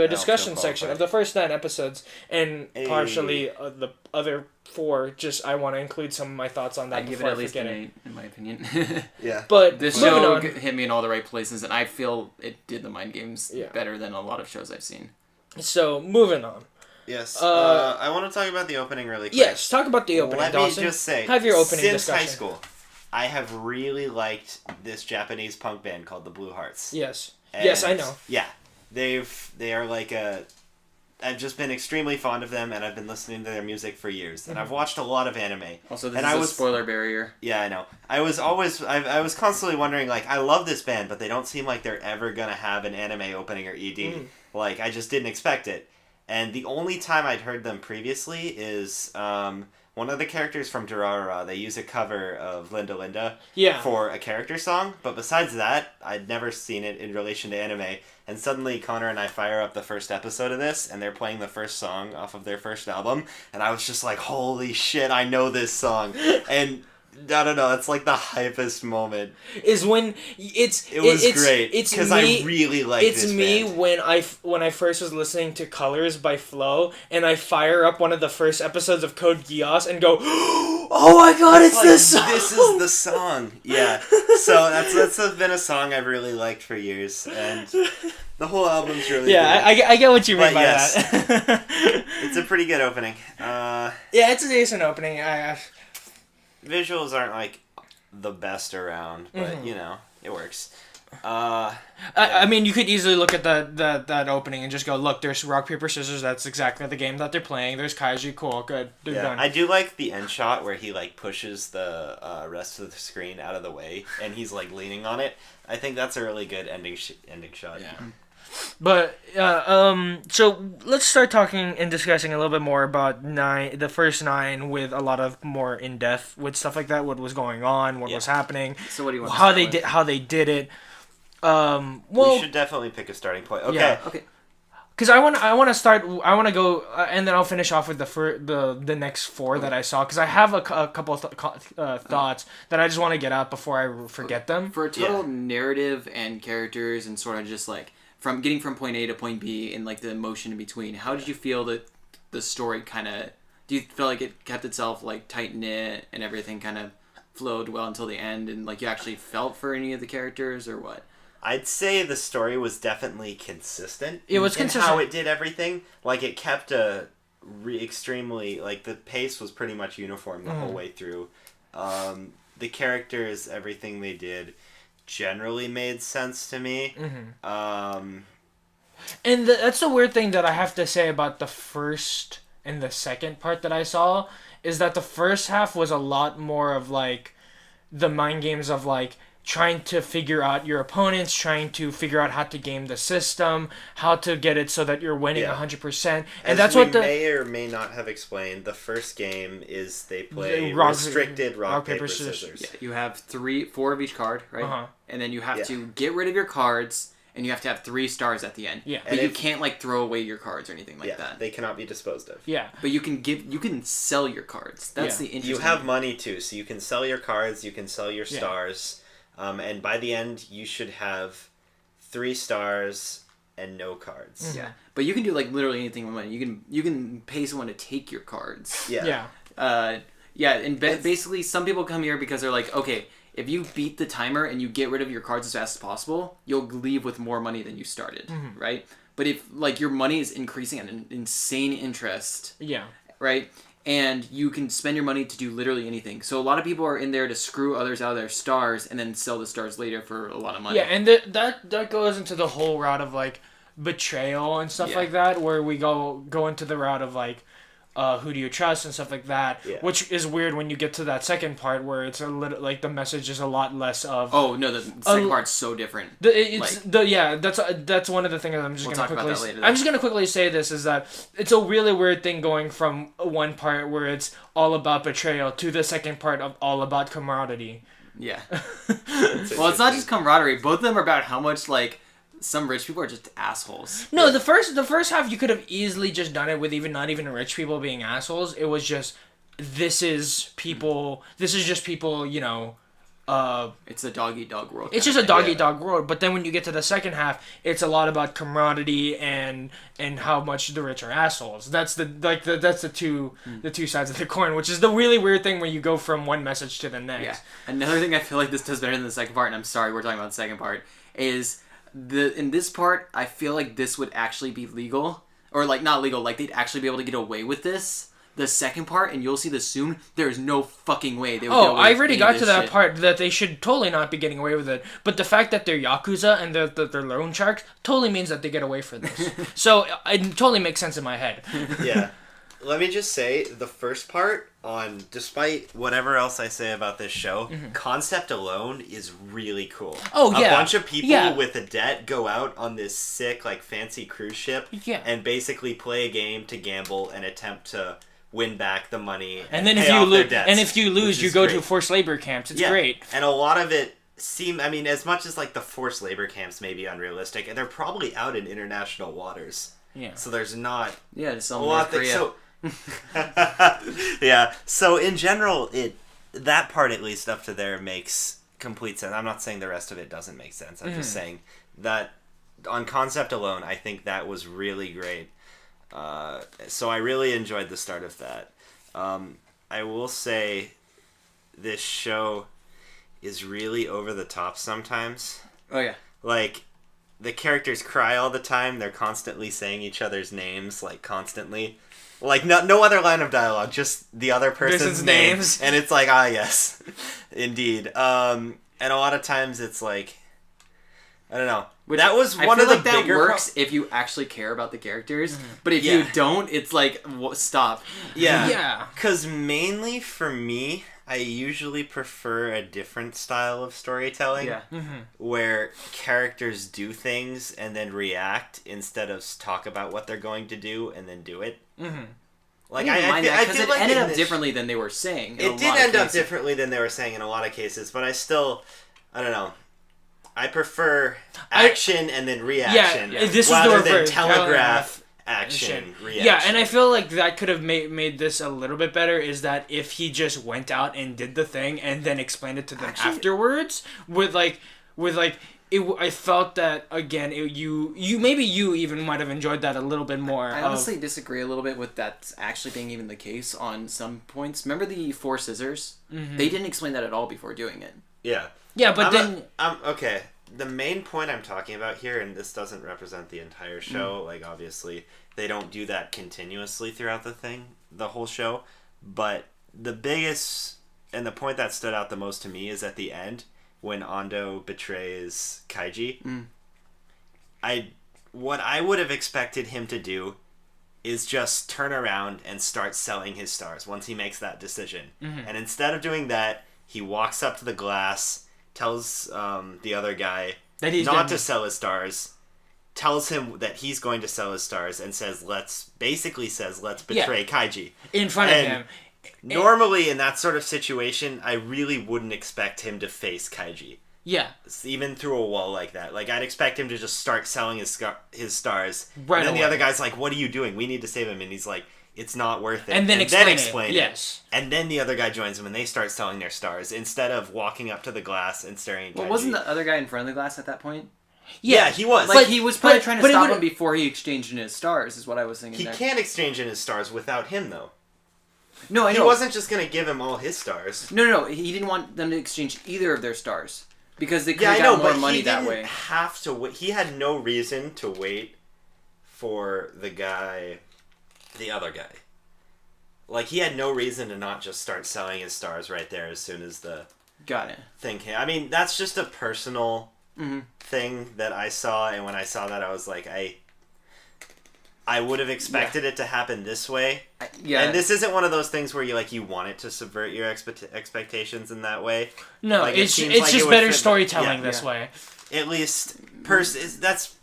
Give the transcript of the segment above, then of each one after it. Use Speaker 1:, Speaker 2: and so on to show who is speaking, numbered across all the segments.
Speaker 1: the discussion section of the first 9 episodes, and partially the other 4. Just I want to include some of my thoughts on that.
Speaker 2: I give it at least an 8, in my opinion.
Speaker 3: Yeah,
Speaker 1: but
Speaker 2: this show hit me in all the right places, and I feel it did the mind games better than a lot of shows I've seen.
Speaker 1: So moving on.
Speaker 3: Yes. I want to talk about the opening really quick.
Speaker 1: Yes, talk about the opening.
Speaker 3: Let
Speaker 1: Dawson.
Speaker 3: me just say,
Speaker 1: have your opening
Speaker 3: since
Speaker 1: discussion.
Speaker 3: high school, I have really liked this Japanese punk band called the Blue Hearts.
Speaker 1: Yes.
Speaker 3: And
Speaker 1: yes, I know.
Speaker 3: Yeah, they are like a. I've just been extremely fond of them, and I've been listening to their music for years. And I've watched a lot of anime.
Speaker 2: Also, this is a spoiler barrier.
Speaker 3: Yeah, I know. I was constantly wondering, like, I love this band, but they don't seem like they're ever gonna have an anime opening or ED. Like, I just didn't expect it. And the only time I'd heard them previously is one of the characters from Durarara. They use a cover of Linda Linda for a character song. But besides that, I'd never seen it in relation to anime. And suddenly Connor and I fire up the first episode of this, and they're playing the first song off of their first album. And I was just like, holy shit, I know this song. And I don't know, it's like the hypest moment.
Speaker 1: Is when
Speaker 3: it was great. It's because I really like this band.
Speaker 1: It's me when I first was listening to Colors by Flo, and I fire up one of the first episodes of Code Geass and go, oh my god, it's like, this song!
Speaker 3: This is the song. Yeah. So that's been a song I've really liked for years, and the whole album's really good.
Speaker 1: I get what you mean by that.
Speaker 3: It's a pretty good opening.
Speaker 1: Yeah, it's a decent opening.
Speaker 3: Visuals aren't like the best around, but you know, it works.
Speaker 1: I mean, you could easily look at that opening and just go, look, there's rock paper scissors. That's exactly the game that they're playing. There's Kaiji, cool, good, they're done.
Speaker 3: I do like the end shot where he like pushes the rest of the screen out of the way and he's like leaning on it. I think that's a really good ending shot.
Speaker 1: Yeah. But so let's start talking and discussing a little bit more about the first 9 with a lot of more in depth with stuff like that. What was going on? What was happening?
Speaker 2: So what do you want?
Speaker 1: How they did it? Well,
Speaker 3: we should definitely pick a starting point. Okay.
Speaker 1: Yeah. Okay. Because I want to start. I want to go, and then I'll finish off with the next 4 that I saw. Because I have a couple of thoughts that I just want to get out before I forget them.
Speaker 2: For a total narrative and characters and sort of just like. From getting from point A to point B and like the emotion in between, how did you feel that the story kind of? Do you feel like it kept itself like tight knit and everything kind of flowed well until the end, and like you actually felt for any of the characters or what?
Speaker 3: I'd say the story was definitely consistent.
Speaker 1: It was consistent.
Speaker 3: How it did everything. Like it kept extremely like the pace was pretty much uniform the whole way through. The characters, everything they did. Generally made sense to me.
Speaker 1: And that's the weird thing that I have to say about the first and the second part that I saw is that the first half was a lot more of like the mind games of like trying to figure out your opponents, trying to figure out how to game the system, how to get it so that you're winning 100%. And that's what
Speaker 3: may or may not have explained. The first game is they play restricted rock paper scissors.
Speaker 2: Yeah, you have 4 of each card, right? And then you have to get rid of your cards, and you have to have 3 stars at the end. Yeah, but you can't like throw away your cards or anything like that.
Speaker 3: They cannot be disposed of.
Speaker 1: Yeah,
Speaker 2: but you can sell your cards. That's the interesting.
Speaker 3: You have money too, so you can sell your cards. You can sell your stars. And by the end, you should have 3 stars and no cards.
Speaker 2: Yeah, but you can do like literally anything with money. You can pay someone to take your cards.
Speaker 3: Yeah.
Speaker 2: And basically, some people come here because they're like, okay, if you beat the timer and you get rid of your cards as fast as possible, you'll leave with more money than you started, right? But if like your money is increasing at an insane interest, right? And you can spend your money to do literally anything. So a lot of people are in there to screw others out of their stars and then sell the stars later for a lot of money.
Speaker 1: Yeah, and that goes into the whole route of like betrayal and stuff like that, where we go into the route of like who do you trust and stuff like that, which is weird when you get to that second part where it's a little like the message is a lot less of.
Speaker 2: Oh no, the second part's so different.
Speaker 1: That's one of the things I'm just gonna quickly. I'm just gonna quickly say this is that it's a really weird thing going from one part where it's all about betrayal to the second part of all about camaraderie.
Speaker 2: Yeah. Well, it's not just camaraderie. Both of them are about how much like. Some rich people are just assholes.
Speaker 1: No, the first half you could have easily just done it with not even rich people being assholes. It was just this is just people, you know,
Speaker 2: It's a dog-eat-dog world.
Speaker 1: It's just a dog-eat-dog world, but then when you get to the second half, it's a lot about camaraderie and how much the rich are assholes. That's the two sides of the coin, which is the really weird thing when you go from one message to the next.
Speaker 2: Yeah. Another thing I feel like this does better than the second part, and I'm sorry we're talking about the second part, is in this part I feel like this would actually be legal, or like not legal, like they'd actually be able to get away with this. The second part, and you'll see this soon, there's no fucking way they would get away
Speaker 1: I
Speaker 2: with
Speaker 1: already
Speaker 2: any
Speaker 1: got
Speaker 2: of
Speaker 1: to
Speaker 2: this
Speaker 1: that
Speaker 2: shit.
Speaker 1: part that they should totally not be getting away with it. But the fact that they're Yakuza and they're loan sharks totally means that they get away for this. So it totally makes sense in my head.
Speaker 3: Yeah. Let me just say, the first part, despite whatever else I say about this show, concept alone is really cool.
Speaker 1: Oh, yeah.
Speaker 3: A bunch of people with a debt go out on this sick, like, fancy cruise ship and basically play a game to gamble and attempt to win back the money and
Speaker 1: then
Speaker 3: pay
Speaker 1: if you
Speaker 3: off their
Speaker 1: lose,
Speaker 3: debts,
Speaker 1: and if you lose, you
Speaker 3: is
Speaker 1: go
Speaker 3: great.
Speaker 1: to forced labor camps. It's great.
Speaker 3: And a lot of it as much as like the forced labor camps may be unrealistic, and they're probably out in international waters.
Speaker 1: Yeah.
Speaker 3: So there's not
Speaker 2: there's
Speaker 3: a lot of so yeah. So in general, that part at least up to there makes complete sense. I'm not saying the rest of it doesn't make sense. I'm just saying that on concept alone, I think that was really great. So I really enjoyed the start of that. I will say this show is really over the top sometimes.
Speaker 2: Oh, yeah.
Speaker 3: Like, the characters cry all the time. They're constantly saying each other's names, like, constantly. Like, no other line of dialogue, just the other person's names. And it's like, yes, indeed. And a lot of times it's like, I don't know. That was one of the
Speaker 2: like that
Speaker 3: bigger
Speaker 2: works if you actually care about the characters, but if you don't, it's like stop.
Speaker 3: Yeah, because mainly for me, I usually prefer a different style of storytelling.
Speaker 2: Yeah,
Speaker 3: where characters do things and then react instead of talk about what they're going to do and then do it. Like I feel
Speaker 2: it
Speaker 3: like
Speaker 2: ended up differently than they were saying.
Speaker 3: It did end up differently than they were saying in a lot of cases, but I don't know. I prefer action and then reaction
Speaker 1: this
Speaker 3: rather
Speaker 1: is the
Speaker 3: than telegraph action reaction.
Speaker 1: Yeah, and I feel like that could have made this a little bit better, is that if he just went out and did the thing and then explained it to them afterwards I felt that again you even might have enjoyed that a little bit more.
Speaker 2: I honestly disagree a little bit with that actually being even the case on some points. Remember the 4 scissors? They didn't explain that at all before doing it.
Speaker 3: Yeah.
Speaker 1: Yeah, but
Speaker 3: okay. The main point I'm talking about here, and this doesn't represent the entire show, like obviously they don't do that continuously throughout the whole show, but the biggest and the point that stood out the most to me is at the end when Ando betrays Kaiji. What I would have expected him to do is just turn around and start selling his stars once he makes that decision. And instead of doing that, he walks up to the glass, tells the other guy that he's not to sell his stars, tells him that he's going to sell his stars, and let's betray Kaiji.
Speaker 1: In front of him.
Speaker 3: Normally, in that sort of situation, I really wouldn't expect him to face Kaiji.
Speaker 1: Yeah.
Speaker 3: Even through a wall like that. Like, I'd expect him to just start selling his stars.
Speaker 1: Right
Speaker 3: and then
Speaker 1: away.
Speaker 3: the other guy's like, what are you doing? We need to save him. And he's like, it's not worth it.
Speaker 1: And then explain it.
Speaker 3: Yes. And then the other guy joins him and they start selling their stars instead of walking up to the glass and staring at Kaiji.
Speaker 2: Well, wasn't the other guy in front of the glass at that point?
Speaker 3: Yeah, he was.
Speaker 2: Like, he was probably trying to stop him before he exchanged in his stars, is what I was thinking.
Speaker 3: He can't exchange in his stars without him, though.
Speaker 2: No, I know.
Speaker 3: He wasn't just going to give him all his stars.
Speaker 2: No. He didn't want them to exchange either of their stars. Because they could have got more money that way.
Speaker 3: Have to wait. He had no reason to wait for the other guy. Like, he had no reason to not just start selling his stars right there as soon as the thing came. I mean, that's just a personal thing that I saw, and when I saw that, I was like, I would have expected it to happen this way. And this isn't one of those things where you want it to subvert your expectations in that way.
Speaker 1: No,
Speaker 3: like,
Speaker 1: it's just better storytelling this way.
Speaker 3: At least, that's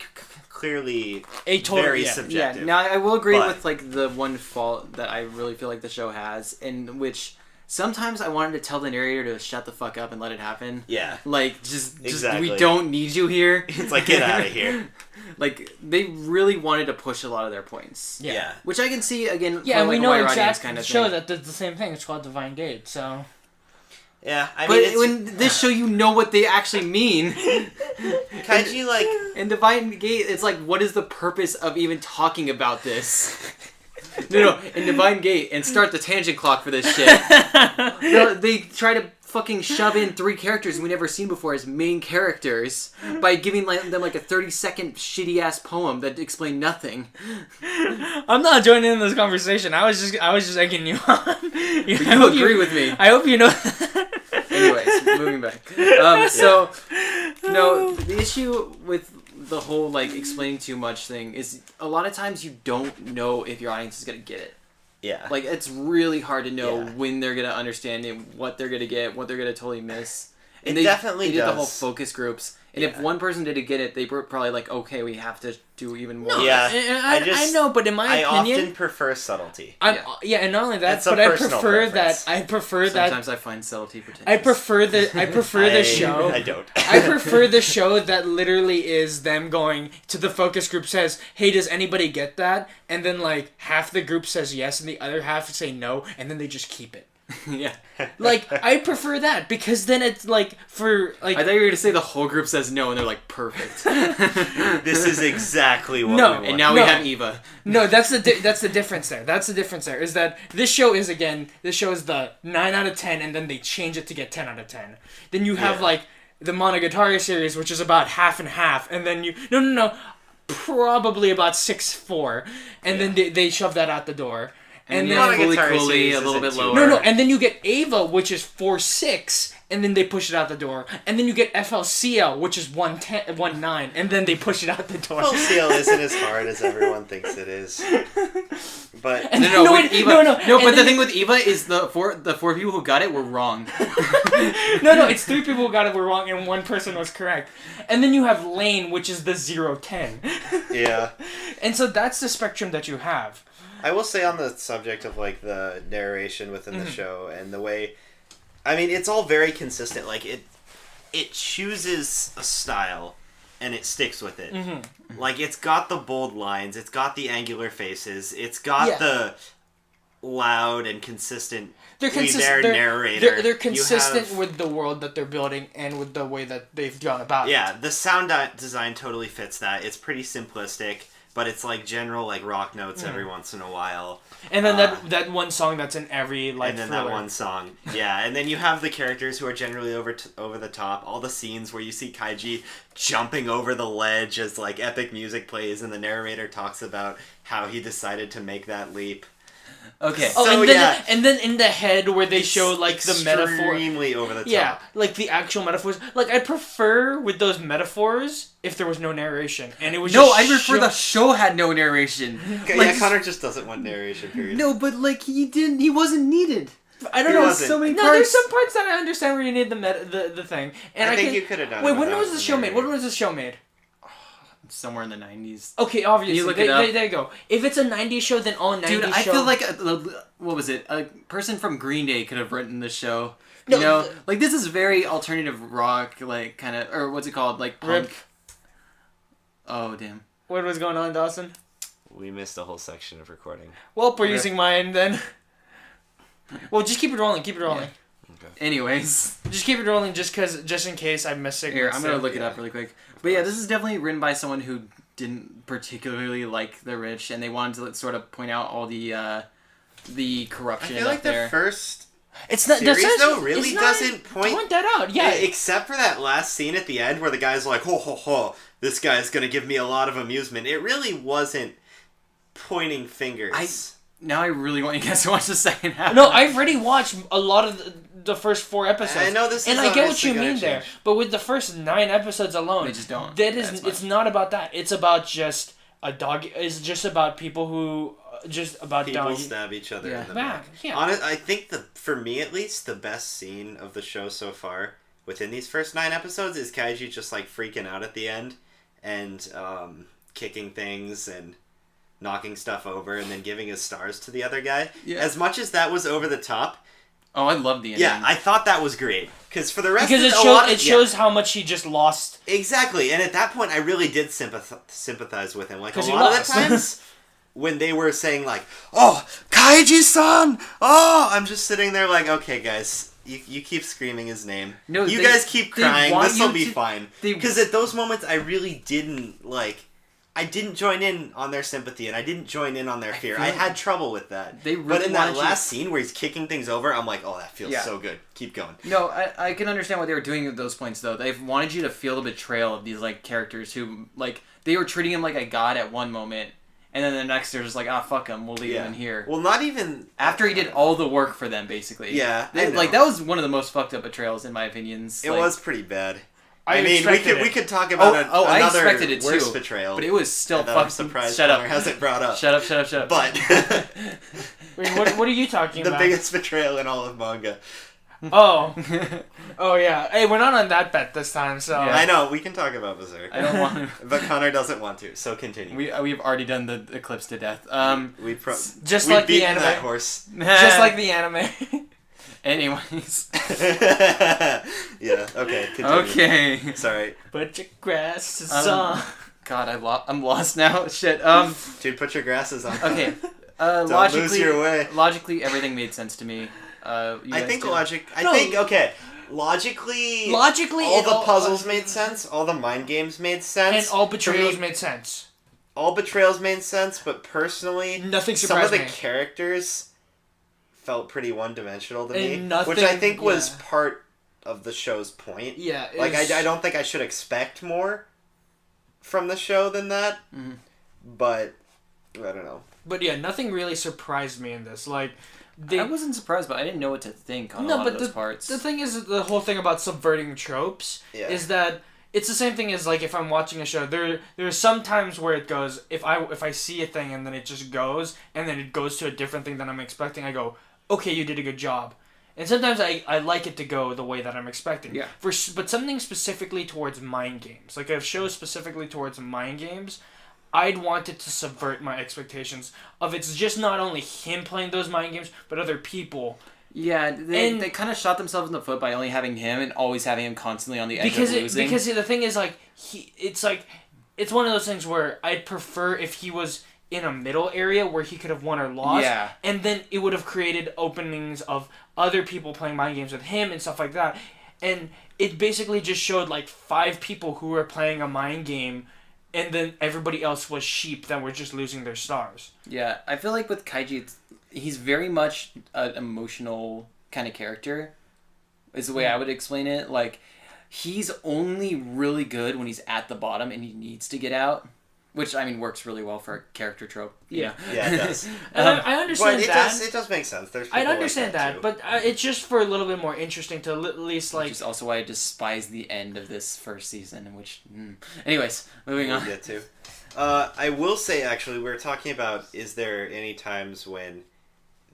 Speaker 3: clearly very subjective.
Speaker 2: Yeah, now I will agree with the one fault that I really feel like the show has, in which sometimes I wanted to tell the narrator to shut the fuck up and let it happen. Yeah. Like, just we don't need you here.
Speaker 3: It's like, get out of here.
Speaker 2: Like, they really wanted to push a lot of their points.
Speaker 1: Yeah.
Speaker 2: Which I can see, again,
Speaker 1: yeah, and we know
Speaker 2: exact
Speaker 1: show
Speaker 2: thing.
Speaker 1: that does the same thing. It's called Divine Gate, so...
Speaker 3: Yeah, I
Speaker 2: but
Speaker 3: mean,
Speaker 2: when this show, you know what they actually mean.
Speaker 3: Kaiji, like...
Speaker 2: In Divine Gate, it's like, what is the purpose of even talking about this? No, in Divine Gate, and start the tangent clock for this shit. No, they try to fucking shove in 3 characters we never seen before as main characters by giving them like a 30-second shitty-ass poem that explained nothing.
Speaker 1: I'm not joining in this conversation. I was just egging you on.
Speaker 2: You agree with me.
Speaker 1: I hope you know.
Speaker 2: Anyways, moving back. So, no, the issue with the whole, like, explaining too much thing is a lot of times you don't know if your audience is going to get it.
Speaker 3: Yeah.
Speaker 2: Like, it's really hard to know when they're going to understand it, what they're going to get, what they're going to totally miss. And
Speaker 3: they definitely
Speaker 2: did
Speaker 3: does.
Speaker 2: the whole focus groups. And if one person didn't get it, they were probably like, okay, we have to do even more.
Speaker 1: No,
Speaker 3: Yeah.
Speaker 1: I know, but in my opinion...
Speaker 3: I often prefer subtlety.
Speaker 1: And not only that,
Speaker 3: It's a
Speaker 1: but I
Speaker 3: personal
Speaker 1: prefer
Speaker 3: preference.
Speaker 2: Sometimes I find subtlety pretentious.
Speaker 1: I prefer the show.
Speaker 3: I don't.
Speaker 1: I prefer the show that literally is them going to the focus group, says, hey, does anybody get that? And then, like, half the group says yes, and the other half say no, and then they just keep it.
Speaker 2: Yeah.
Speaker 1: Like, I prefer that, because then it's, like, for, like...
Speaker 2: I thought you were going to say the whole group says no, and they're like, perfect.
Speaker 3: This is exactly what we want.
Speaker 2: And now we have Eva.
Speaker 1: No, that's the difference there. That's the difference there, is that this show is the 9 out of 10, and then they change it to get 10 out of 10. Then you have, like, the Monogatari series, which is about half and half, and then you... No. Probably about 6-4, and then they shove that out the door. And then
Speaker 2: Fully a little bit lower.
Speaker 1: No, and then you get Ava, which is 4-6, and then they push it out the door. And then you get FLCL, which is 1-9, and then they push it out the door.
Speaker 3: FLCL isn't as hard as everyone thinks it is. But
Speaker 1: And
Speaker 2: No, but the
Speaker 1: then
Speaker 2: thing with Eva is the four people who got it were wrong.
Speaker 1: No, it's 3 people who got it were wrong, and 1 person was correct. And then you have Lane, which is the 0-10.
Speaker 3: Yeah.
Speaker 1: And so that's the spectrum that you have.
Speaker 3: I will say on the subject of, like, the narration within the show and the way... I mean, it's all very consistent. Like, it chooses a style, and it sticks with it. Mm-hmm. Like, it's got the bold lines, it's got the angular faces, it's got the loud and consistent narrator.
Speaker 1: They're consistent with the world that they're building and with the way that they've gone about it.
Speaker 3: Yeah, the sound design totally fits that. It's pretty simplistic, but it's like general like rock notes every once in a while.
Speaker 1: And then that one song that's in every like
Speaker 3: and then
Speaker 1: thriller.
Speaker 3: that one song, yeah. And then you have the characters who are generally over the top. All the scenes where you see Kaiji jumping over the ledge as like epic music plays, and the narrator talks about how he decided to make that leap.
Speaker 2: Okay.
Speaker 1: Oh,
Speaker 3: so,
Speaker 1: and then in the head where they show like the metaphor,
Speaker 3: extremely over the top.
Speaker 1: Yeah, like the actual metaphors. Like I prefer with those metaphors if there was no narration and it was
Speaker 2: I prefer the show had no narration.
Speaker 3: Okay,
Speaker 2: like,
Speaker 3: yeah, Connor just doesn't want narration. Period.
Speaker 2: No, but like he wasn't needed.
Speaker 1: I don't know.
Speaker 3: Wasn't.
Speaker 2: So many
Speaker 1: No,
Speaker 2: parts.
Speaker 1: there's some parts that I understand where you need the thing. And
Speaker 3: I think you could have done.
Speaker 1: Wait,
Speaker 3: it
Speaker 1: when
Speaker 3: without
Speaker 1: was the show made?
Speaker 3: narrator.
Speaker 1: When was the show made?
Speaker 2: Somewhere in the 90s.
Speaker 1: Okay, obviously.
Speaker 2: You look it up.
Speaker 1: There you go. If it's a 90s show, then all 90s
Speaker 2: Dude, I
Speaker 1: show...
Speaker 2: feel like what was it? A person from Green Day could have written this show.
Speaker 1: No,
Speaker 2: you know, like this is very alternative rock, like kind of, or what's it called, like punk.
Speaker 1: Rip.
Speaker 2: Oh damn!
Speaker 1: What was going on, Dawson?
Speaker 3: We missed a whole section of recording.
Speaker 1: Well, we're using mine then. Well, just keep it rolling. Keep it rolling.
Speaker 2: Yeah. Okay. Anyways,
Speaker 1: just keep it rolling, just in case I miss it.
Speaker 2: Here, I'm gonna look it up really quick. But yeah, this is definitely written by someone who didn't particularly like the rich, and they wanted to sort of point out all the corruption
Speaker 3: I feel like
Speaker 2: up there.
Speaker 3: the first
Speaker 1: it's not
Speaker 3: series
Speaker 1: that's
Speaker 3: though really doesn't
Speaker 1: point that out. Yeah,
Speaker 3: except for that last scene at the end where the guy's like, "Ho ho ho, this guy's gonna give me a lot of amusement." It really wasn't pointing fingers.
Speaker 2: Now I really want you guys to watch the second half.
Speaker 1: No, I've already watched a lot of the first 4 episodes.
Speaker 3: I know this,
Speaker 1: and I get what you mean there. But with the first 9 episodes alone,
Speaker 2: they just don't.
Speaker 1: It's not about that. It's about just a dog. It's just about people who
Speaker 3: people stab each other in the back.
Speaker 1: Yeah.
Speaker 3: I think for me at least, the best scene of the show so far within these first 9 episodes is Kaiji just like freaking out at the end and kicking things and knocking stuff over and then giving his stars to the other guy. Yeah. As much as that was over the top.
Speaker 2: Oh, I love the ending.
Speaker 3: Yeah, I thought that was great. Because for the rest
Speaker 1: because it shows how much he just lost.
Speaker 3: Exactly. And at that point, I really did sympathize with him. Like, a lot of the times when they were saying, like, "Oh, Kaiji-san! Oh!" I'm just sitting there like, okay, guys, You keep screaming his name.
Speaker 2: No,
Speaker 3: you guys keep crying. This will be fine.
Speaker 2: They-
Speaker 3: Because at those moments, I really didn't, like... I didn't join in on their sympathy, and I didn't join in on their fear. I had trouble with that.
Speaker 2: They really
Speaker 3: but in that
Speaker 2: wanted
Speaker 3: last scene where he's kicking things over, I'm like, oh, that feels so good. Keep going.
Speaker 2: No, I can understand what they were doing at those points, though. They wanted you to feel the betrayal of these, like, characters who, like, they were treating him like a god at one moment, and then the next they're just like, ah, fuck him, we'll leave him in here.
Speaker 3: Well, not even...
Speaker 2: After he did all the work for them, basically.
Speaker 3: Yeah,
Speaker 2: like, that was one of the most fucked up betrayals, in my opinions.
Speaker 3: It was pretty bad.
Speaker 1: I
Speaker 3: mean, we could talk about another worse betrayal.
Speaker 2: But it was still
Speaker 3: fucking... I'm surprised
Speaker 2: Shut up.
Speaker 3: Connor hasn't brought up.
Speaker 2: Shut up.
Speaker 3: But...
Speaker 1: Wait, what are you talking about?
Speaker 3: The biggest betrayal in all of manga.
Speaker 1: Oh. Oh, yeah. Hey, we're not on that bet this time, so...
Speaker 3: Yeah. I know, we can talk about Berserk.
Speaker 2: I don't want to.
Speaker 3: But Connor doesn't want to, so continue.
Speaker 2: We've already done the Eclipse to death.
Speaker 3: We've
Speaker 1: like the anime.
Speaker 3: that horse.
Speaker 1: Just like the anime.
Speaker 2: Anyways.
Speaker 3: Yeah, okay, continue.
Speaker 2: Okay.
Speaker 3: Sorry.
Speaker 1: Put your glasses on.
Speaker 2: God, I'm lost now. Shit.
Speaker 3: Dude, put your glasses on.
Speaker 2: Okay.
Speaker 3: Don't
Speaker 2: Logically,
Speaker 3: lose your way.
Speaker 2: Logically, everything made sense to me.
Speaker 3: Logically, all the puzzles made sense, all the mind games made sense.
Speaker 1: And all betrayals made sense.
Speaker 3: All betrayals made sense, but personally,
Speaker 1: nothing surprised
Speaker 3: some of
Speaker 1: me.
Speaker 3: the characters felt pretty one-dimensional to me,
Speaker 1: nothing,
Speaker 3: which I think was part of the show's point.
Speaker 1: Yeah.
Speaker 3: Like, I don't think I should expect more from the show than that, but I don't know.
Speaker 1: But yeah, nothing really surprised me in this. Like,
Speaker 2: I wasn't surprised, but I didn't know what to think on a lot of those parts.
Speaker 1: The thing is, the whole thing about subverting tropes is that it's the same thing as, like, if I'm watching a show. There's some times where it goes, if I see a thing and then it just goes, and then it goes to a different thing than I'm expecting, I go, okay, you did a good job. And sometimes I like it to go the way that I'm expecting.
Speaker 2: Yeah.
Speaker 1: But something specifically towards mind games, like a show specifically towards mind games, I'd want it to subvert my expectations of it's just not only him playing those mind games, but other people.
Speaker 2: Yeah, they kind of shot themselves in the foot by only having him and always having him constantly on the edge of losing.
Speaker 1: Because the thing is, like, it's one of those things where I'd prefer if he was in a middle area where he could have won or lost.
Speaker 2: Yeah.
Speaker 1: And then it would have created openings of other people playing mind games with him and stuff like that. And it basically just showed, like, 5 people who were playing a mind game, and then everybody else was sheep that were just losing their stars.
Speaker 2: Yeah, I feel like with Kaiji, he's very much an emotional kind of character, is the way I would explain it. Like, he's only really good when he's at the bottom and he needs to get out. Which, I mean, works really well for a character trope.
Speaker 1: Yeah.
Speaker 3: Yeah, it does.
Speaker 1: I understand that.
Speaker 3: It does make sense. There's
Speaker 1: I'd understand
Speaker 3: like
Speaker 1: that, but it's just for a little bit more interesting to at least, like...
Speaker 2: Which is also why I despise the end of this first season, in which... Anyways, moving on.
Speaker 3: We'll get to. I will say, actually, we were talking about, is there any times when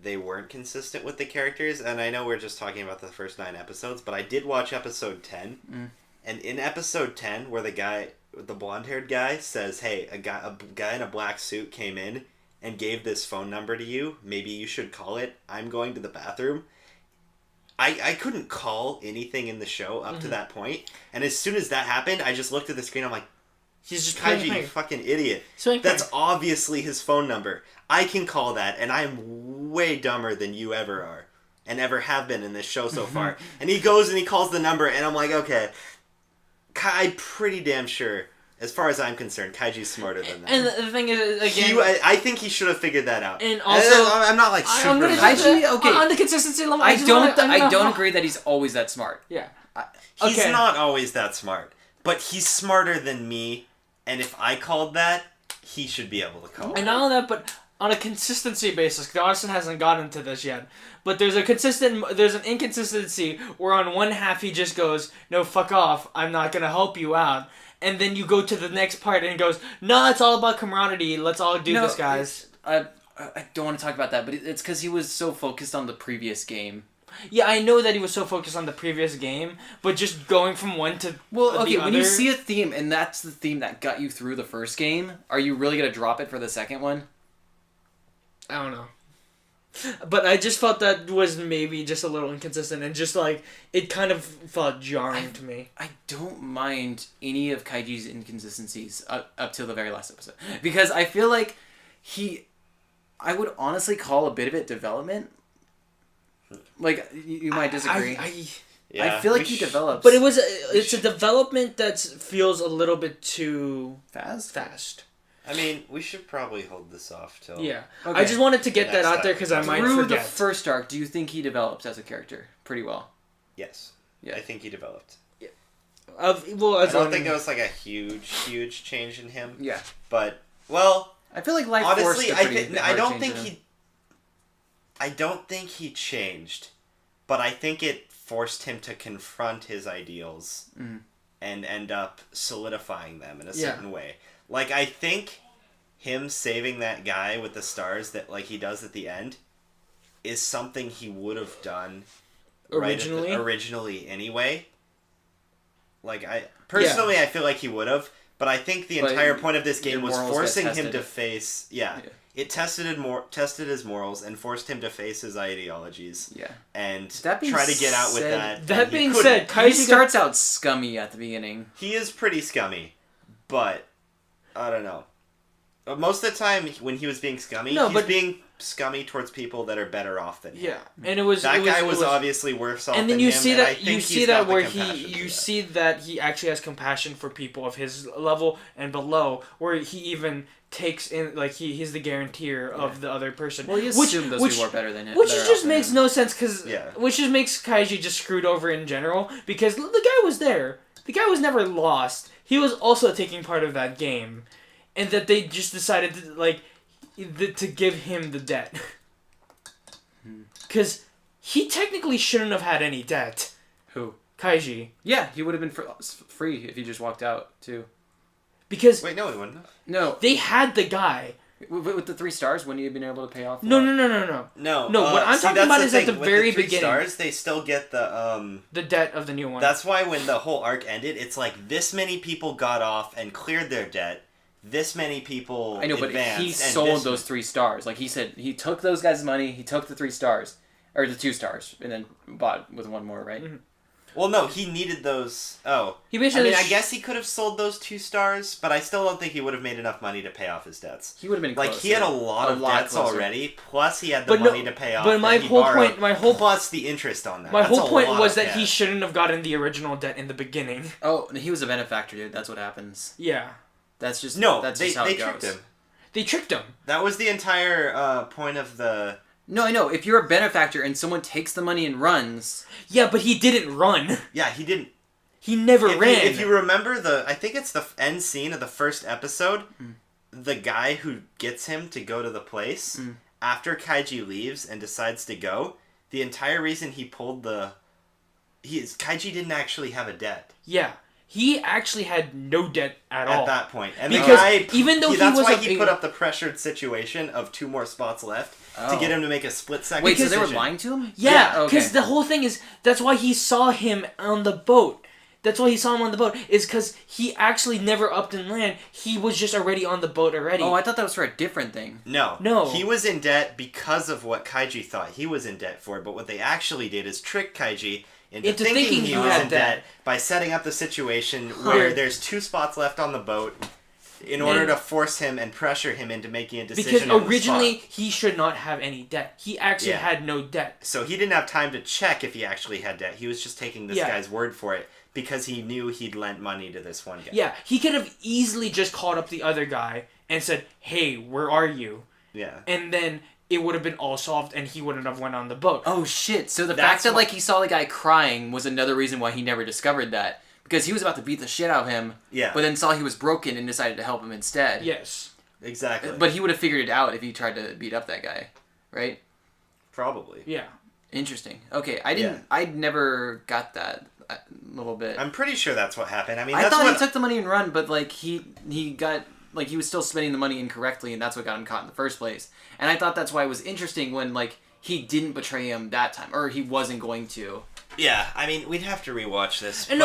Speaker 3: they weren't consistent with the characters? And I know we're just talking about the first 9 episodes, but I did watch episode 10. And in episode 10, where the blonde-haired guy says, hey, a guy in a black suit came in and gave this phone number to you. Maybe you should call it. I'm going to the bathroom. I couldn't call anything in the show up to that point. And as soon as that happened, I just looked at the screen. I'm like,
Speaker 1: he's just
Speaker 3: Kaiji, you fucking idiot. That's obviously his phone number. I can call that, and I'm way dumber than you ever are. And ever have been in this show so far. And he goes and he calls the number, and I'm like, okay... I'm pretty damn sure, as far as I'm concerned, Kaiji's smarter than that.
Speaker 1: And the thing is, again...
Speaker 3: I think he should have figured that out.
Speaker 1: And also...
Speaker 3: I'm not, like, super...
Speaker 2: Kaiji, okay.
Speaker 1: On the consistency level,
Speaker 2: I don't agree that he's always that smart.
Speaker 1: Yeah.
Speaker 3: He's not always that smart. But he's smarter than me, and if I called that, he should be able to call it.
Speaker 1: And not only that, but on a consistency basis, Dawson hasn't gotten to this yet, but there's an inconsistency where on one half he just goes, no, fuck off, I'm not gonna help you out. And then you go to the next part and he goes, no, it's all about camaraderie, let's all do this, guys.
Speaker 2: I don't want to talk about that, but it's because he was so focused on the previous game.
Speaker 1: Yeah, I know that he was so focused on the previous game, but just going from one to the other...
Speaker 2: When you see a theme, and that's the theme that got you through the first game, are you really going to drop it for the second one?
Speaker 1: I don't know. But I just felt that was maybe just a little inconsistent, and just, like, it kind of felt jarring to me.
Speaker 2: I don't mind any of Kaiji's inconsistencies up till the very last episode. Because I feel like I would honestly call a bit of it development. Like, you might disagree.
Speaker 3: Yeah,
Speaker 2: I feel like he develops.
Speaker 1: But it's a development that feels a little bit too fast.
Speaker 3: I mean, we should probably hold this off till...
Speaker 1: Yeah.
Speaker 2: Okay.
Speaker 1: I just wanted to get that
Speaker 3: Next
Speaker 1: out there because I might
Speaker 2: Through
Speaker 1: forget.
Speaker 2: the first arc, do you think he develops as a character pretty well?
Speaker 3: Yes.
Speaker 2: Yeah.
Speaker 3: I think he developed.
Speaker 1: I
Speaker 3: don't think there was like a huge change in him.
Speaker 2: Yeah.
Speaker 3: But, well...
Speaker 2: I feel like life
Speaker 3: honestly,
Speaker 2: forced a pretty
Speaker 3: I don't
Speaker 2: hard
Speaker 3: think
Speaker 2: change in him.
Speaker 3: I don't think he changed, but I think it forced him to confront his ideals and end up solidifying them in a certain way. Like, I think him saving that guy with the stars that like he does at the end is something he would have done originally anyway. Like, I personally I feel like he would have, but I think the entire point of this game was forcing him to face it tested his morals and forced him to face his ideologies. Yeah. And try to get out with that.
Speaker 1: That being said,
Speaker 2: Kaiji starts out scummy at the beginning.
Speaker 3: He is pretty scummy, but I don't know. Most of the time, when he was being scummy, he's being scummy towards people that are better off than him.
Speaker 1: Yeah, and it guy
Speaker 3: was obviously worse off.
Speaker 1: And then
Speaker 3: you
Speaker 1: see that he actually has compassion for people of his level and below, where he even takes in like he's the guarantor of the other person.
Speaker 2: Well, he assumed those people are better than him,
Speaker 1: which just makes no sense which just makes Kaiji just screwed over in general because the guy was there. The guy was never lost. He was also taking part of that game. And that they just decided to give him the debt. Because he technically shouldn't have had any debt.
Speaker 2: Who?
Speaker 1: Kaiji.
Speaker 2: Yeah, he would have been free if he just walked out, too.
Speaker 1: Because...
Speaker 3: Wait, no, he wouldn't have.
Speaker 2: No.
Speaker 1: They had the guy.
Speaker 2: With the 3 stars, wouldn't he have been able to pay off?
Speaker 1: No.
Speaker 3: No,
Speaker 1: what I'm talking about is at the very
Speaker 3: beginning.
Speaker 1: beginning.
Speaker 3: Stars, they still get the
Speaker 1: debt of the new one.
Speaker 3: That's why when the whole arc ended, it's like this many people got off and cleared their debt. This many people
Speaker 2: I know, but he sold those 3 stars. Like he said, he took those guys' money, he took the 3 stars. Or the 2 stars, and then bought with 1 more, right?
Speaker 3: Mm-hmm. Well, no, he needed those... Oh.
Speaker 1: He basically
Speaker 3: I guess he could have sold those 2 stars, but I still don't think he would have made enough money to pay off his debts.
Speaker 2: He would have been closer.
Speaker 3: Like, he had a lot of debts already, plus he had the money to pay off.
Speaker 1: But my whole
Speaker 3: plus the interest on that.
Speaker 1: My whole point was that he shouldn't have gotten the original debt in the beginning.
Speaker 2: Oh, he was a benefactor, dude. That's what happens.
Speaker 1: Yeah.
Speaker 2: That's just...
Speaker 3: That's
Speaker 2: just how
Speaker 3: they
Speaker 2: it
Speaker 3: tricked
Speaker 2: goes.
Speaker 3: him.
Speaker 1: They tricked him.
Speaker 3: That was the entire point of the...
Speaker 2: No, I know. If you're a benefactor and someone takes the money and runs...
Speaker 1: Yeah, but he didn't run.
Speaker 3: Yeah, he didn't.
Speaker 1: He never ran.
Speaker 3: If you remember I think it's the end scene of the first episode, the guy who gets him to go to the place, after Kaiji leaves and decides to go, the entire reason he pulled Kaiji didn't actually have a debt.
Speaker 1: Yeah. He actually had no debt at all.
Speaker 3: At that point. And
Speaker 1: because
Speaker 3: the guy,
Speaker 1: even though
Speaker 3: that's why he put up the pressured situation of 2 more spots left to get him to make a split-second decision.
Speaker 2: Wait, so they were lying to him?
Speaker 1: Yeah, because the whole thing is, that's why he saw him on the boat. That's why he saw him on the boat, is because he actually never upped in land. He was just already on the boat already.
Speaker 2: Oh, I thought that was for a different thing.
Speaker 3: No. He was in debt because of what Kaiji thought he was in debt for, but what they actually did is trick Kaiji into thinking he was in debt by setting up the situation where there's 2 spots left on the boat in order to force him and pressure him into making a decision.
Speaker 1: Because originally he should not have any debt. He actually had no debt.
Speaker 3: So he didn't have time to check if he actually had debt. He was just taking this guy's word for it because he knew he'd lent money to this one guy.
Speaker 1: Yeah, he could have easily just called up the other guy and said, "Hey, where are you?"
Speaker 3: Yeah.
Speaker 1: And then it would have been all solved and he wouldn't have went on the boat.
Speaker 2: Oh shit, so the fact that he saw the guy crying was another reason why he never discovered that. Because he was about to beat the shit out of him, but then saw he was broken and decided to help him instead.
Speaker 1: Yes.
Speaker 3: Exactly.
Speaker 2: But he would have figured it out if he tried to beat up that guy, right?
Speaker 3: Probably.
Speaker 1: Yeah.
Speaker 2: Interesting. Okay, I never got that little bit.
Speaker 3: I'm pretty sure that's what happened. I mean,
Speaker 2: I thought he took the money and run, but he got... he was still spending the money incorrectly, and that's what got him caught in the first place. And I thought that's why it was interesting when, he didn't betray him that time. Or he wasn't going to.
Speaker 3: Yeah, I mean, we'd have to rewatch this.
Speaker 1: It's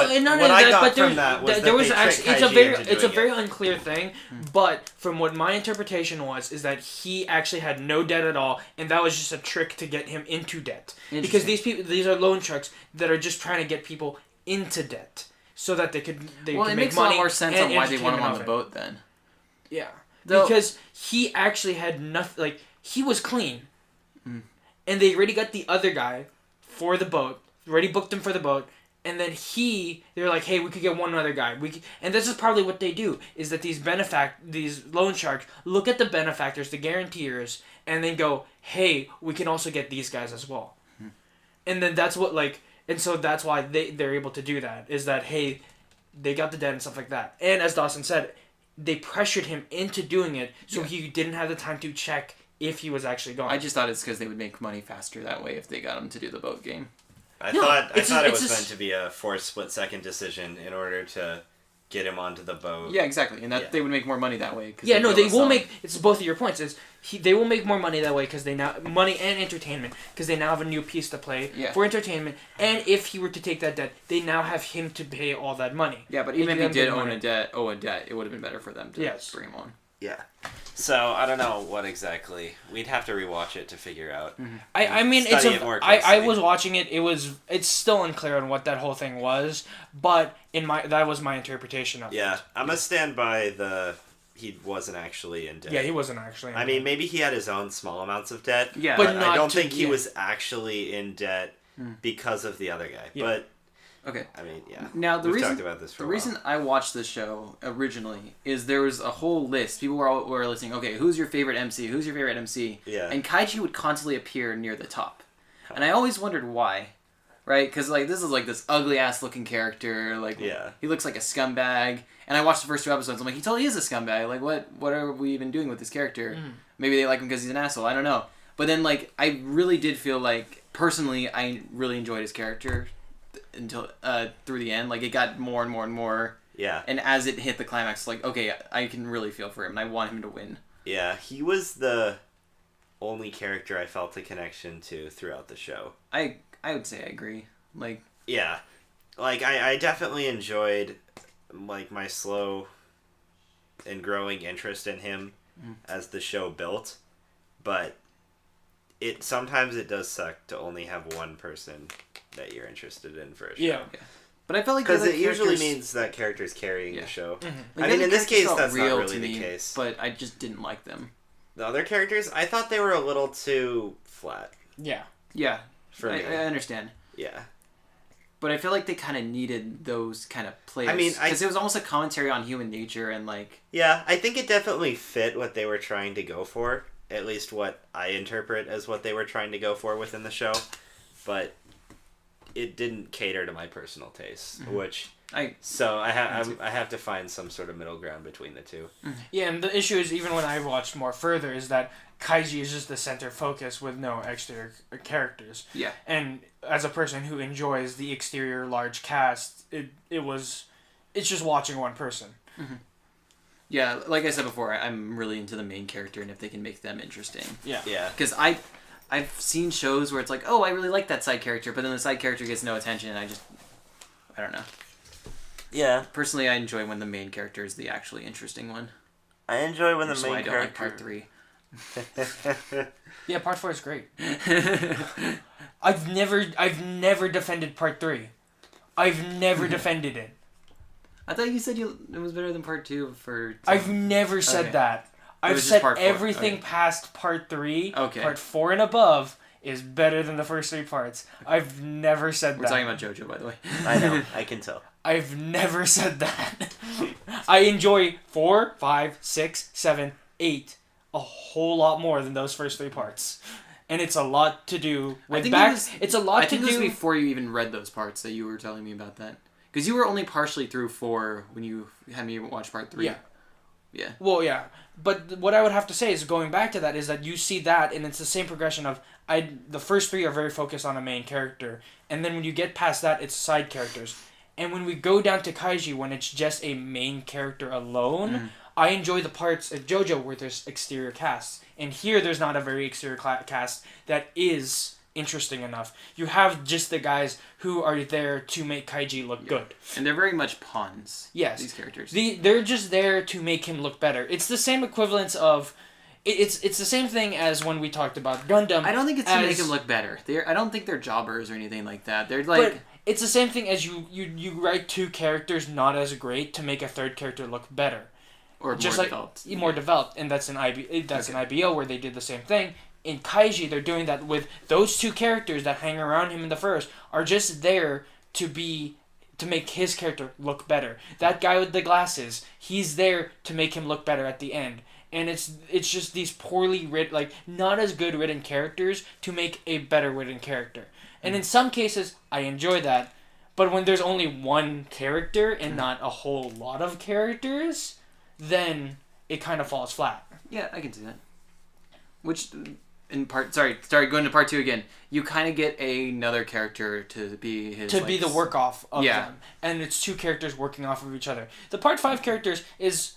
Speaker 1: a very unclear thing, but from what my interpretation is that he actually had no debt at all, and that was just a trick to get him into debt. Because these are loan sharks that are just trying to get people into debt so that they can make money.
Speaker 2: Well, it makes a lot more sense on why they want him on the boat then.
Speaker 1: Yeah, because he actually had nothing. He was clean, and they already got the other guy for the boat. Already booked him for the boat. And then they're like, hey, we could get one other guy. And this is probably what they do, is that these loan sharks look at the benefactors, the guarantors, and then go, hey, we can also get these guys as well. And then that's what, and so that's why they're able to do that, is that, hey, they got the debt and stuff like that. And as Dawson said, they pressured him into doing it, so he didn't have the time to check if he was actually going.
Speaker 2: I just thought it's because they would make money faster that way if they got him to do the boat game.
Speaker 3: I thought it was meant to be a forced split-second decision in order to get him onto the boat.
Speaker 2: Yeah, exactly, and they would make more money that way.
Speaker 1: Yeah, no, they will make. It's both of your points. They will make more money that way because they now money and entertainment because they now have a new piece to play for entertainment. And if he were to take that debt, they now have him to pay all that money.
Speaker 2: Yeah, but even if he did owe a debt, it would have been better for them to bring him on.
Speaker 3: Yeah. So I don't know what exactly. We'd have to rewatch it to figure out.
Speaker 1: Mm-hmm. I mean, I was watching it. It's still unclear on what that whole thing was, but that was my interpretation of it.
Speaker 3: Yeah, I'm gonna stand by he wasn't actually in debt.
Speaker 1: Yeah, he wasn't actually.
Speaker 3: I mean, maybe he had his own small amounts of debt.
Speaker 2: Yeah,
Speaker 3: but I don't think he was actually in debt because of the other guy. Yeah. But
Speaker 2: okay.
Speaker 3: I mean, yeah.
Speaker 2: Now
Speaker 3: We've talked about this for a while.
Speaker 2: reason I watched the show originally is there was a whole list. People were listening. Okay, who's your favorite MC? Who's your favorite MC?
Speaker 3: Yeah.
Speaker 2: And Kaiji would constantly appear near the top, and I always wondered why. Right? Because this is this ugly ass looking character. He looks like a scumbag. And I watched the first 2 episodes. I'm like, he totally is a scumbag. What are we even doing with this character? Maybe they like him because he's an asshole. I don't know. But then I really did feel personally I really enjoyed his character until through the end. It got more and more and more.
Speaker 3: Yeah.
Speaker 2: And as it hit the climax, okay, I can really feel for him, and I want him to win.
Speaker 3: Yeah, he was the only character I felt a connection to throughout the show.
Speaker 2: I would say I agree.
Speaker 3: Yeah. I definitely enjoyed my slow and growing interest in him as the show built, but sometimes it does suck to only have one person that you're interested in for a show.
Speaker 1: Yeah.
Speaker 2: But I felt
Speaker 3: because it usually means that character's carrying the show.
Speaker 2: Mm-hmm.
Speaker 3: I mean, in this case, that's not really the case.
Speaker 2: But I just didn't like them.
Speaker 3: The other characters, I thought they were a little too flat.
Speaker 1: Yeah.
Speaker 2: Yeah.
Speaker 3: For me.
Speaker 2: I understand.
Speaker 3: Yeah.
Speaker 2: But I feel like they kind of needed those kind of players.
Speaker 3: I mean,
Speaker 2: because it was almost a commentary on human nature and
Speaker 3: Yeah, I think it definitely fit what they were trying to go for. At least what I interpret as what they were trying to go for within the show. But it didn't cater to my personal taste, which... I have to find some sort of middle ground between the two.
Speaker 1: Yeah, and the issue is, even when I watched more further, is that Kaiji is just the center focus with no exterior characters.
Speaker 2: Yeah.
Speaker 1: And as a person who enjoys the exterior large cast, it's just watching one person.
Speaker 2: Mm-hmm. Yeah, like I said before, I'm really into the main character, and if they can make them interesting.
Speaker 1: Yeah.
Speaker 3: Yeah.
Speaker 2: Because I've seen shows where it's oh, I really like that side character, but then the side character gets no attention, and I don't know.
Speaker 3: Yeah.
Speaker 2: Personally, I enjoy when the main character is the actually interesting one.
Speaker 3: I enjoy when the main
Speaker 2: character... I don't like
Speaker 3: character...
Speaker 2: part 3.
Speaker 1: Yeah, part 4 is great. I've never defended part 3. I've never defended it.
Speaker 2: I thought you said it was better than part 2 for...
Speaker 1: I've never said that. I've said everything past part 3, part 4 and above, is better than the first 3 parts. I've never said that.
Speaker 2: We're talking about JoJo, by the way.
Speaker 3: I know. I can tell.
Speaker 1: I've never said that. I enjoy 4, 5, 6, 7, 8 a whole lot more than those first 3 parts. And it's a lot to do with it's a lot to do...
Speaker 2: I think it was before you even read those parts that you were telling me about that. Because you were only partially through 4 when you had me watch part 3.
Speaker 1: Yeah.
Speaker 2: Yeah.
Speaker 1: Well, yeah. But what I would have to say is, going back to that, is that you see that, and it's the same progression of... the first 3 are very focused on a main character. And then when you get past that, it's side characters. And when we go down to Kaiji, when it's just a main character alone, I enjoy the parts of JoJo where there's exterior casts. And here, there's not a very exterior cast that is interesting enough. You have just the guys who are there to make Kaiji look good.
Speaker 2: And they're very much pawns.
Speaker 1: Yes.
Speaker 2: These characters.
Speaker 1: They're just there to make him look better. It's the same equivalence of... It's the same thing as when we talked about Gundam.
Speaker 2: I don't think it's to make him look better. I don't think they're jobbers or anything like that. They're like...
Speaker 1: But it's the same thing as you write 2 characters not as great to make a 3rd character look better.
Speaker 2: Or
Speaker 1: just
Speaker 2: more
Speaker 1: like,
Speaker 2: developed.
Speaker 1: More developed. And that's an IBO where they did the same thing. in Kaiji, they're doing that with those two characters that hang around him in the first are just there to make his character look better. That guy with the glasses, he's there to make him look better at the end. And it's just these poorly written, like, not as good written characters to make a better written character. And in some cases, I enjoy that. But when there's only one character and not a whole lot of characters, then it kind of falls flat.
Speaker 2: Yeah, I can see that. Which, in part... Sorry, going to part 2 again. You kind of get another character to be his...
Speaker 1: To be the work-off of them. And it's two characters working off of each other. The part 5 characters is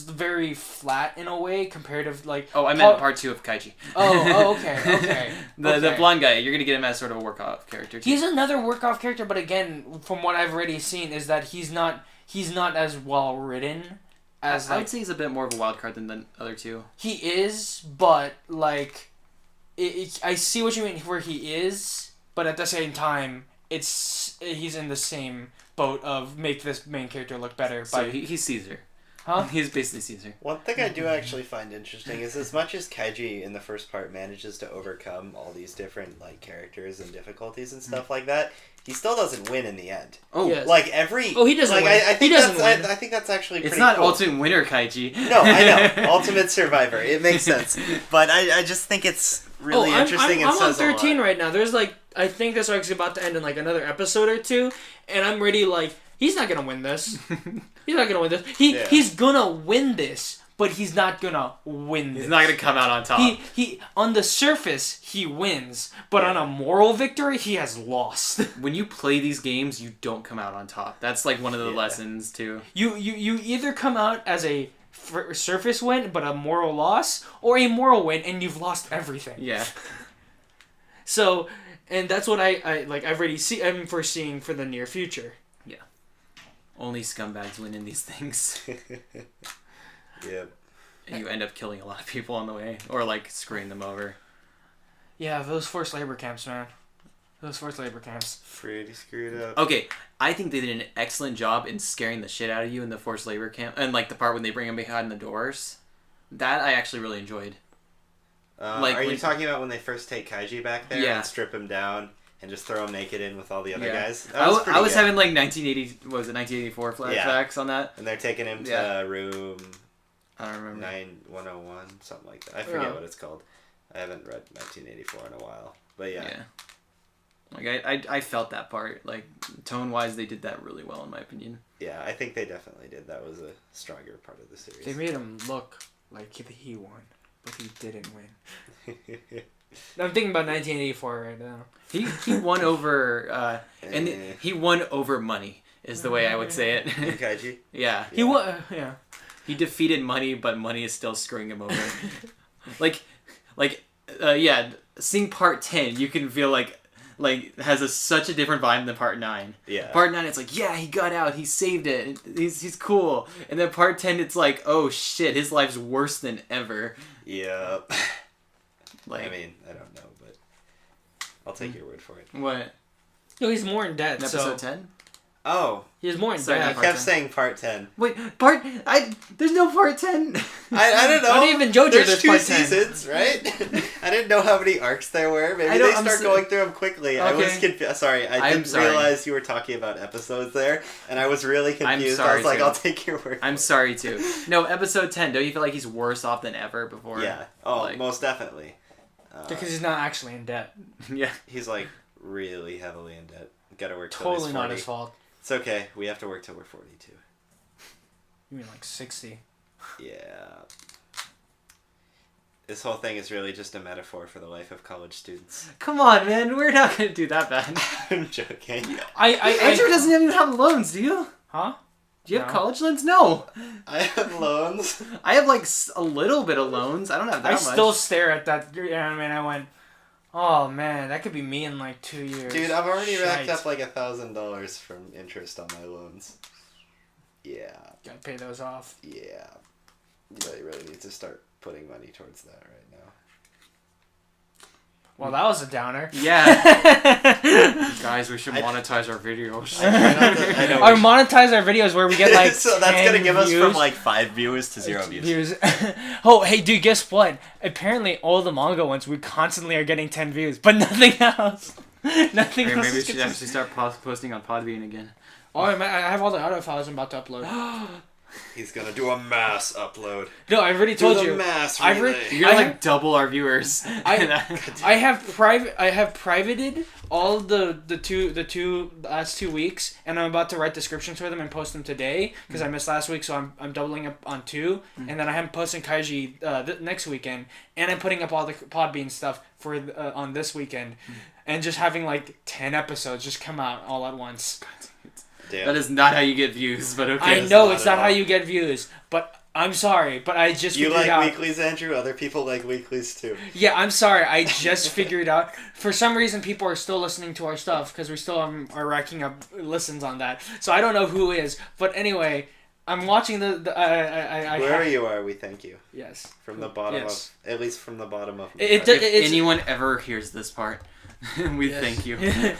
Speaker 1: very flat in a way compared to, like...
Speaker 2: Oh, I meant part 2 of Kaiji.
Speaker 1: Okay.
Speaker 2: The blonde guy, you're going to get him as sort of a work-off character, too.
Speaker 1: He's another work-off character, but again, from what I've already seen, is that he's not as well-written as,
Speaker 2: I would say he's a bit more of a wild card than the other two.
Speaker 1: He is, but, like... I see what you mean where he is, but at the same time, he's in the same boat of make this main character look better.
Speaker 2: So he's Caesar.
Speaker 1: Huh?
Speaker 2: He's basically Caesar.
Speaker 3: One thing I do actually find interesting is as much as Kaiji in the first part manages to overcome all these different like characters and difficulties and stuff like that, he still doesn't win in the end.
Speaker 2: Oh,
Speaker 1: yes.
Speaker 3: Like every...
Speaker 1: Oh, he doesn't win.
Speaker 3: I think
Speaker 1: he doesn't win.
Speaker 3: I think that's actually pretty
Speaker 2: It's not
Speaker 3: cool.
Speaker 2: Ultimate Winner Kaiji.
Speaker 3: No, I know. Ultimate Survivor. It makes sense. But I just think it's really interesting and
Speaker 1: I'm on
Speaker 3: says a lot.
Speaker 1: 13 right now. There's like... I think this arc's about to end in like another episode or two, and I'm ready like... He's not gonna win this. He's not gonna win this. He's gonna win this, but he's not gonna win this.
Speaker 2: He's not gonna come out on top.
Speaker 1: He on the surface he wins, but on a moral victory he has lost.
Speaker 2: When you play these games, you don't come out on top. That's like one of the lessons too.
Speaker 1: You either come out as a surface win but a moral loss, or a moral win and you've lost everything.
Speaker 2: Yeah.
Speaker 1: So, and that's what I like. I'm foreseeing for the near future.
Speaker 2: Only scumbags win in these things.
Speaker 3: Yep.
Speaker 2: And you end up killing a lot of people on the way. Or, like, screwing them over.
Speaker 1: Yeah, those forced labor camps, man. Those forced labor camps.
Speaker 3: Pretty screwed up.
Speaker 2: Okay, I think they did an excellent job in scaring the shit out of you in the forced labor camp. And, like, the part when they bring them behind the doors. That I actually really enjoyed.
Speaker 3: Are you talking about when they first take Kaiji back there and strip him down? And just throw him naked in with all the other guys.
Speaker 2: I was having like 1984 flashbacks on that.
Speaker 3: And they're taking him to room...
Speaker 2: I don't remember.
Speaker 3: 9101, something like that. I forget what it's called. I haven't read 1984 in a while. But yeah.
Speaker 2: Like I felt that part. Like tone-wise, they did that really well in my opinion.
Speaker 3: Yeah, I think they definitely did. That was a stronger part of the series.
Speaker 1: They made him look like he won, but he didn't win. I'm thinking about 1984 right now.
Speaker 2: He won over he won over money is the way I would say it.
Speaker 3: Kaiji?
Speaker 2: Yeah.
Speaker 1: He won. Yeah.
Speaker 2: He defeated money, but money is still screwing him over. Seeing part 10, you can feel like has such a different vibe than part 9.
Speaker 3: Yeah.
Speaker 2: Part 9, it's like, yeah, he got out, he saved it, he's cool. And then part 10, it's like, oh shit, his life's worse than ever.
Speaker 3: Yeah.
Speaker 2: Like,
Speaker 3: I mean, I don't know, but I'll take your word for it.
Speaker 2: What?
Speaker 1: No, he's more in debt.
Speaker 2: In episode 10?
Speaker 3: Oh.
Speaker 1: He's more in
Speaker 3: Sorry,
Speaker 1: debt.
Speaker 3: I kept saying part 10.
Speaker 2: Wait, there's no part 10.
Speaker 3: I don't know.
Speaker 1: Not even JoJo
Speaker 3: there's 2
Speaker 1: part 10.
Speaker 3: seasons, right? I didn't know how many arcs there were. Maybe they start going through them quickly. Okay. I was confused. Sorry, I didn't realize you were talking about episodes there, and I was really confused. I was like, I'll take your word.
Speaker 2: I'm sorry too. No, episode 10. Don't you feel like he's worse off than ever before?
Speaker 3: Yeah. Oh, most definitely.
Speaker 1: Because he's not actually in debt.
Speaker 2: Yeah.
Speaker 3: He's like really heavily in debt. Gotta work till
Speaker 1: totally
Speaker 3: he's 40.
Speaker 1: Not his fault.
Speaker 3: It's okay. We have to work till we're 42.
Speaker 1: You mean like 60?
Speaker 3: Yeah. This whole thing is really just a metaphor for the life of college students.
Speaker 2: Come on, man. We're not going to do that bad.
Speaker 3: I'm joking.
Speaker 2: Andrew doesn't even have loans, do you?
Speaker 1: Huh?
Speaker 2: Do you have college loans? No.
Speaker 3: I have loans.
Speaker 2: I have like a little bit of loans. I don't have that much.
Speaker 1: I still stare at that anime and I went, oh man, that could be me in like 2 years.
Speaker 3: Dude, I've already racked up like $1,000 from interest on my loans. Yeah.
Speaker 1: Gotta pay those off.
Speaker 3: Yeah. But you really need to start putting money towards that right now.
Speaker 1: Well, that was a downer.
Speaker 2: Yeah. Guys, we should monetize our videos.
Speaker 3: I know.
Speaker 1: Or monetize our videos where we get like
Speaker 3: So that's
Speaker 1: 10
Speaker 3: gonna give us
Speaker 1: views.
Speaker 3: from like 5 viewers to 0 views.
Speaker 1: Oh, hey, dude, guess what? Apparently, all the manga ones, we constantly are getting 10 views, but nothing else. Nothing
Speaker 2: Or
Speaker 1: else.
Speaker 2: maybe we
Speaker 1: is
Speaker 2: should
Speaker 1: getting-
Speaker 2: actually start posting on Podbean again.
Speaker 1: Oh, I have all the audio files I'm about to upload.
Speaker 3: He's gonna do a mass upload.
Speaker 1: No, I've already told
Speaker 3: do
Speaker 1: you.
Speaker 3: the mass
Speaker 1: I've
Speaker 3: relay.
Speaker 1: re-
Speaker 2: You're gonna
Speaker 1: I
Speaker 2: like double our viewers.
Speaker 1: I have privated all the last 2 weeks, and I'm about to write descriptions for them and post them today because I missed last week, so I'm doubling up on 2, and then I am posting Kaiji next weekend, and I'm putting up all the Podbean stuff for on this weekend, and just having like 10 episodes just come out all at once.
Speaker 3: Damn.
Speaker 2: That is not how you get views, but okay.
Speaker 1: I
Speaker 3: that's
Speaker 1: know
Speaker 3: not
Speaker 1: it's
Speaker 3: at
Speaker 1: not how
Speaker 3: all.
Speaker 1: you get views, but I'm sorry, but I just
Speaker 3: You
Speaker 1: figured
Speaker 3: like
Speaker 1: out.
Speaker 3: weeklies, Andrew? Other people like weeklies too.
Speaker 1: Yeah, I'm sorry. I just figured out. For some reason, people are still listening to our stuff because we still are racking up listens on that. So I don't know who is, but anyway, I'm watching
Speaker 3: Wherever you are, we thank you.
Speaker 1: Yes.
Speaker 3: From the bottom
Speaker 1: Yes.
Speaker 3: of, at least from the bottom of.
Speaker 1: It
Speaker 2: If
Speaker 1: it's-
Speaker 2: anyone ever hears this part, we
Speaker 1: Yes.
Speaker 2: thank you.